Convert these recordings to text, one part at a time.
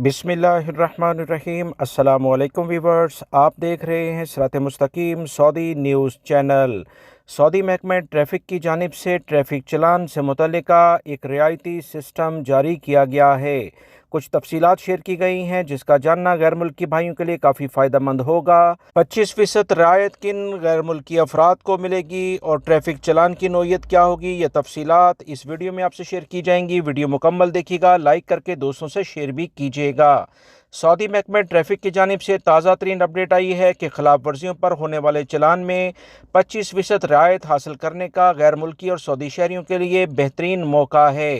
बिस्मिल्लाहिर्रहमानिर्रहीम। अस्सलामुअलैकुम वीवर्स, आप देख रहे हैं सिरात मुस्तकीम सऊदी न्यूज़ चैनल। सऊदी महकमा ट्रैफ़िक की जानिब से ट्रैफ़िक चलान से मुतल्लिका एक रियायती सिस्टम जारी किया गया है। कुछ तफसीलात शेयर की गई हैं जिसका जानना गैर मुल्की भाइयों के लिए काफ़ी फ़ायदेमंद होगा। 25% रियायत किन गैर मुल्की अफराद को मिलेगी और ट्रैफ़िक चलान की नौइयत क्या होगी, ये तफसीलात इस वीडियो में आपसे शेयर की जाएंगी। वीडियो मुकम्मल देखिएगा, लाइक करके दोस्तों से शेयर भी कीजिएगा। सऊदी महकमा ट्रैफ़िक की जानिब से ताज़ा तरीन अपडेट आई है कि खिलाफ वर्जियों पर होने वाले चलान में 25% रियायत हासिल करने का गैर मुल्की और सऊदी शहरियों के लिए बेहतरीन मौका है।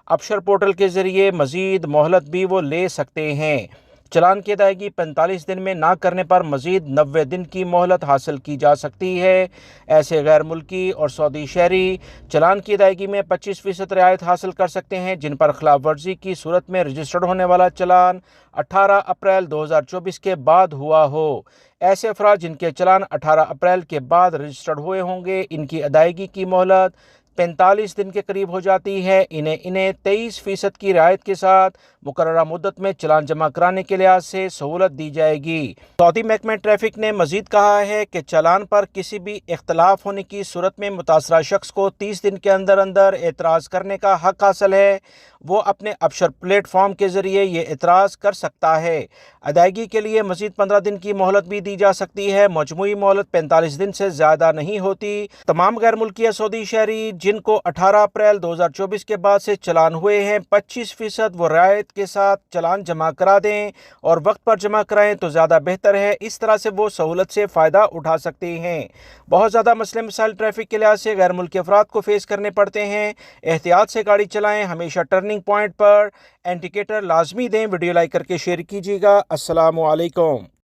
अबशर पोर्टल के ज़रिए मज़ीद मोहलत भी वो ले सकते हैं। चलान की अदायगी 45 दिन में ना करने पर मज़ीद 90 दिन की मोहलत हासिल की जा सकती है। ऐसे गैर मुल्की और सऊदी शहरी चलान की अदायगी में 25% रियायत हासिल कर सकते हैं जिन पर खिलाफ वर्जी की सूरत में रजिस्टर्ड होने वाला चलान 18 अप्रैल 2024 के बाद हुआ हो। ऐसे अफराद जिनके चलान 18 अप्रैल के बाद रजिस्टर्ड हुए होंगे, इनकी अदायगी की मोहलत 45 दिन के करीब हो जाती है। इन्हें 23% की रियायत के साथ मुकर्ररा मुद्दत में चलान जमा कराने के लिहाज से सहूलत दी जाएगी। सऊदी महकमा ट्रैफिक ने मजीद कहा है कि चलान पर किसी भी इख्तलाफ होने की सूरत में मुतासरा शख्स को 30 दिन के अंदर अंदर एतराज़ करने का हक हासिल है। वो अपने अबशर प्लेटफॉर्म के ज़रिए ये एतराज़ कर सकता है। अदायगी के लिए मजीद 15 दिन की मोहलत भी दी जा सकती है। मजमूई मोहलत 45 दिन से ज़्यादा नहीं होती। तमाम गैर मुल्की सऊदी शहरी जिनको 18 अप्रैल 2024 के बाद से चलान हुए हैं, 25% वो रियायत के साथ चलान जमा करा दें और वक्त पर जमा कराएं तो ज़्यादा बेहतर है। इस तरह से वो सहूलत से फ़ायदा उठा सकते हैं। बहुत ज़्यादा मसले मसाइल ट्रैफिक के लिहाज से गैर मुल्की अफराद को फेस करने पड़ते हैं। एहतियात से गाड़ी चलाएं। हमेशा टर्निंग पॉइंट पर इंडिकेटर लाजमी दें। वीडियो लाइक करके शेयर कीजिएगा। अस्सलामु अलैकुम।